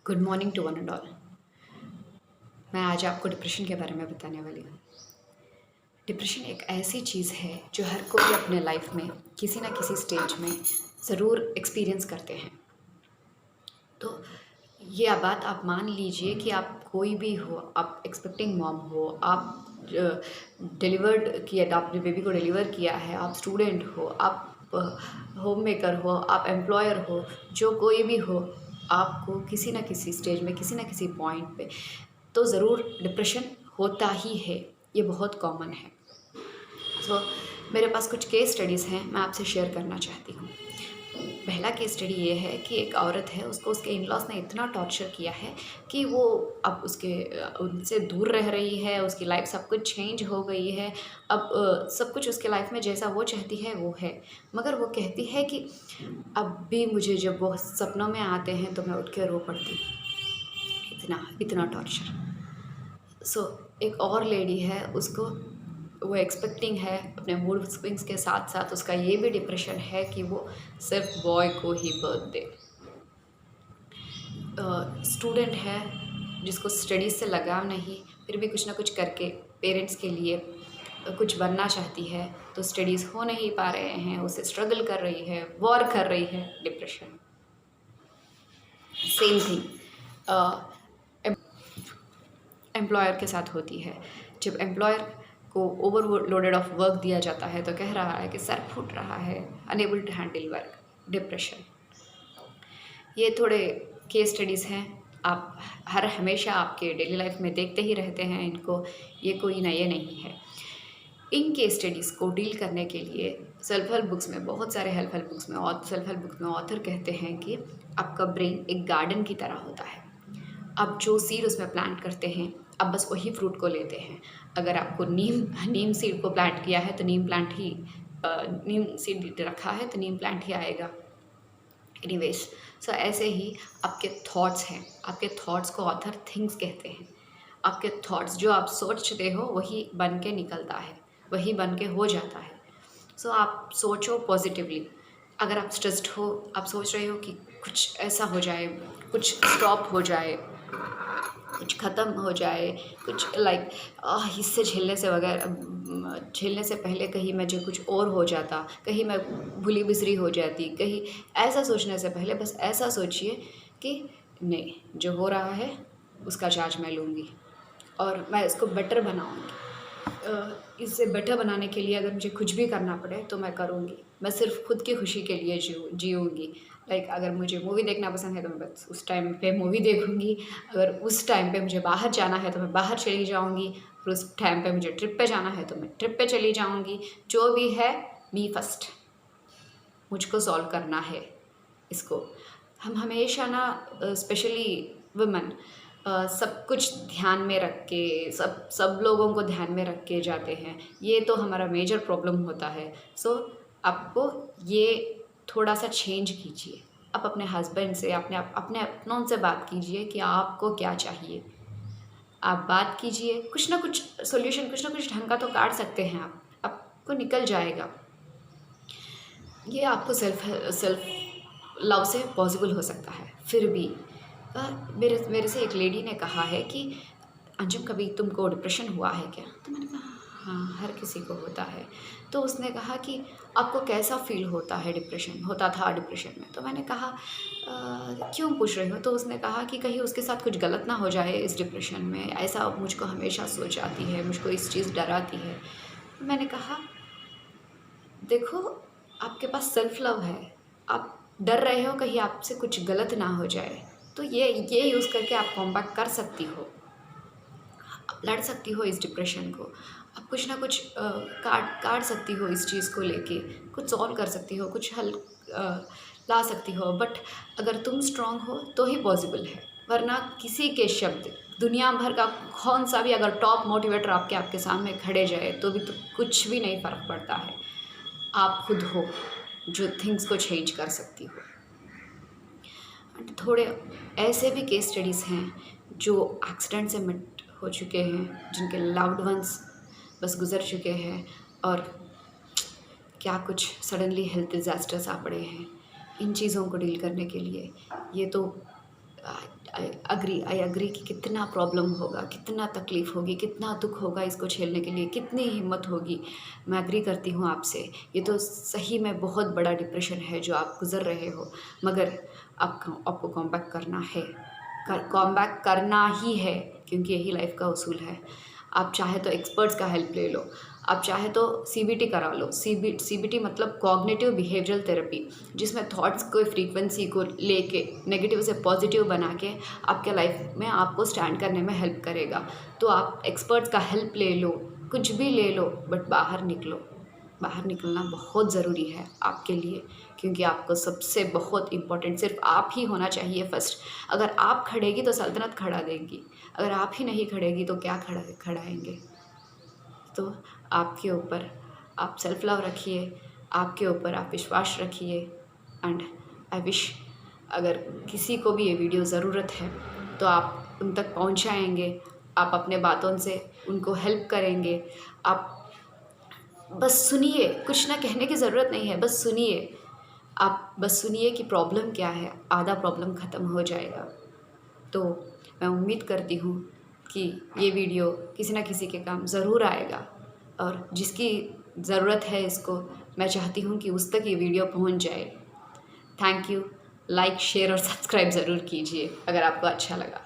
Good morning to one and all. मैं आज आपको डिप्रेशन के बारे में बताने वाली हूँ। डिप्रेशन एक ऐसी चीज़ है जो हर कोई अपने लाइफ में किसी ना किसी स्टेज में ज़रूर एक्सपीरियंस करते हैं। तो ये बात आप मान लीजिए कि आप कोई भी हो, आप एक्सपेक्टिंग मॉम हो, आप डिलीवर्ड किया, आपने बेबी को डिलीवर किया है, आप स्टूडेंट हो, आप होम मेकर हो, आप एम्प्लॉयर हो, जो कोई भी हो, आपको किसी ना किसी स्टेज में किसी ना किसी पॉइंट पे तो ज़रूर डिप्रेशन होता ही है। ये बहुत कॉमन है। सो मेरे पास कुछ केस स्टडीज़ हैं, मैं आपसे शेयर करना चाहती हूँ। पहला केस स्टडी ये है कि एक औरत है, उसको उसके इन-लॉज़ ने इतना टॉर्चर किया है कि वो अब उनसे दूर रह रही है, उसकी लाइफ सब कुछ चेंज हो गई है। अब सब कुछ उसके लाइफ में जैसा वो चाहती है वो है, मगर वो कहती है कि अब भी मुझे जब वो सपनों में आते हैं तो मैं उठ के रो पड़ती हूँ। इतना इतना टॉर्चर। एक और लेडी है, उसको वो एक्सपेक्टिंग है, अपने मूड स्विंग्स के साथ साथ उसका ये भी डिप्रेशन है कि वो सिर्फ बॉय को ही बर्थ दे। स्टूडेंट है जिसको स्टडीज़ से लगाव नहीं, फिर भी कुछ ना कुछ करके पेरेंट्स के लिए कुछ बनना चाहती है, तो स्टडीज़ हो नहीं पा रहे हैं, उसे स्ट्रगल कर रही है, वॉर कर रही है, डिप्रेशन। सेम थिंग एम्प्लॉयर के साथ होती है। जब एम्प्लॉयर को ओवरलोडेड ऑफ वर्क दिया जाता है तो कह रहा है कि सर फूट रहा है, unable to handle work, depression. ये थोड़े केस स्टडीज़ हैं, आप हमेशा आपके डेली लाइफ में देखते ही रहते हैं इनको, ये कोई नए नहीं है। इन केस स्टडीज़ को डील करने के लिए सेल्फ हेल्प बुक्स में, बहुत सारे सेल्फ हेल्प बुक्स में ऑथर कहते हैं कि आपका ब्रेन एक गार्डन की तरह होता है। आप जो सीड उसमें प्लांट करते हैं, आप बस वही फ्रूट को लेते हैं। अगर आपको नीम सीड को प्लांट किया है तो नीम सीड रखा है तो नीम प्लांट ही आएगा। एनीवेज, सो ऐसे ही आपके थॉट्स हैं, आपके थॉट्स को ऑथर थिंग्स कहते हैं। आपके थॉट्स जो आप सोचते हो वही बन के निकलता है, वही बन के हो जाता है। सो आप सोचो पॉजिटिवली। अगर आप स्ट्रेस्ड हो, आप सोच रहे हो कि कुछ ऐसा हो जाए, कुछ स्टॉप हो जाए, कुछ ख़त्म हो जाए, कुछ लाइक इससे झेलने से पहले कहीं मुझे कुछ और हो जाता, कहीं मैं भूली बिसरी हो जाती, कहीं ऐसा सोचने से पहले बस ऐसा सोचिए कि नहीं, जो हो रहा है उसका चार्ज मैं लूँगी और मैं इसको बेटर बनाऊँगी। इसे बेटर बनाने के लिए अगर मुझे कुछ भी करना पड़े तो मैं करूँगी। मैं सिर्फ़ खुद की खुशी के लिए जीऊँगी। लाइक अगर मुझे मूवी देखना पसंद है तो मैं बस उस टाइम पे मूवी देखूँगी। अगर उस टाइम पे मुझे बाहर जाना है तो मैं बाहर चली जाऊँगी। और उस टाइम पे मुझे ट्रिप पे जाना है तो मैं ट्रिप पे चली जाऊँगी। जो भी है, मी फर्स्ट, मुझको सॉल्व करना है इसको। हम हमेशा ना, स्पेशली वुमेन, सब कुछ ध्यान में रख के, सब लोगों को ध्यान में रख के जाते हैं। ये तो हमारा मेजर प्रॉब्लम होता है। सो आपको ये थोड़ा सा चेंज कीजिए। आप अपने हस्बैंड से, अपने अपनों से बात कीजिए कि आपको क्या चाहिए। आप बात कीजिए, कुछ ना कुछ सॉल्यूशन, कुछ ना कुछ ढंग का तो काट सकते हैं आप, आपको निकल जाएगा। ये आपको सेल्फ लव से पॉसिबल हो सकता है। फिर भी मेरे से एक लेडी ने कहा है कि अंजुम, कभी तुमको डिप्रेशन हुआ है क्या? तो मैंने कहा हाँ, हर किसी को होता है। तो उसने कहा कि आपको कैसा फ़ील होता है, होता था डिप्रेशन में? तो मैंने कहा क्यों पूछ रहे हो? तो उसने कहा कि कहीं उसके साथ कुछ गलत ना हो जाए इस डिप्रेशन में, ऐसा मुझको हमेशा सोच आती है, मुझको इस चीज़ डराती है। मैंने कहा देखो, आपके पास सेल्फ लव है, आप डर रहे हो कहीं आपसे कुछ गलत ना हो जाए, तो ये यूज़ करके आप कॉम्बैट कर सकती हो, आप लड़ सकती हो इस डिप्रेशन को, आप कुछ ना कुछ काट सकती हो, इस चीज़ को लेके कुछ सॉल्व कर सकती हो, कुछ हल ला सकती हो। बट अगर तुम स्ट्रांग हो तो ही पॉसिबल है, वरना किसी के शब्द, दुनिया भर का कौन सा भी अगर टॉप मोटिवेटर आपके सामने खड़े जाए तो भी तो कुछ भी नहीं फ़र्क पड़ता है। आप खुद हो जो थिंग्स को चेंज कर सकती हो। थोड़े ऐसे भी केस स्टडीज़ हैं जो एक्सीडेंट से मिट हो चुके हैं, जिनके लव्ड वंस बस गुज़र चुके हैं और क्या कुछ सडनली हेल्थ डिज़ास्टर्स आ पड़े हैं। इन चीज़ों को डील करने के लिए ये तो आई अग्री कि कितना प्रॉब्लम होगा, कितना तकलीफ़ होगी, कितना दुख होगा इसको झेलने के लिए, कितनी हिम्मत होगी। मैं एग्री करती हूँ आपसे। ये तो सही में बहुत बड़ा डिप्रेशन है जो आप गुज़र रहे हो, मगर आपको कॉमबैक करना है, कॉमबैक करना ही है, क्योंकि यही लाइफ का उसूल है। आप चाहे तो एक्सपर्ट्स का हेल्प ले लो, आप चाहे तो सीबीटी करा लो। सीबीटी मतलब कॉग्निटिव बिहेवियरल थेरेपी, जिसमें थॉट्स को फ्रीक्वेंसी को लेके नेगेटिव से पॉजिटिव बना के आपके लाइफ में आपको स्टैंड करने में हेल्प करेगा। तो आप एक्सपर्ट्स का हेल्प ले लो, कुछ भी ले लो, बट बाहर निकलो। बाहर निकलना बहुत ज़रूरी है आपके लिए, क्योंकि आपको सबसे बहुत इम्पोर्टेंट सिर्फ आप ही होना चाहिए फर्स्ट। अगर आप खड़ेगी तो सल्तनत खड़ा देगी, अगर आप ही नहीं खड़ेगी तो क्या खड़ाएंगे। तो आपके ऊपर आप सेल्फ लव रखिए, आपके ऊपर आप विश्वास रखिए। एंड आई विश अगर किसी को भी ये वीडियो ज़रूरत है तो आप उन तक पहुंचाएंगे, आप अपने बातों से उनको हेल्प करेंगे। आप बस सुनिए, कुछ ना कहने की ज़रूरत नहीं है, बस सुनिए। आप बस सुनिए कि प्रॉब्लम क्या है, आधा प्रॉब्लम ख़त्म हो जाएगा। तो मैं उम्मीद करती हूँ कि ये वीडियो किसी ना किसी के काम ज़रूर आएगा, और जिसकी ज़रूरत है इसको, मैं चाहती हूँ कि उस तक ये वीडियो पहुँच जाए। Thank you. लाइक, शेयर और सब्सक्राइब ज़रूर कीजिए अगर आपको अच्छा लगा।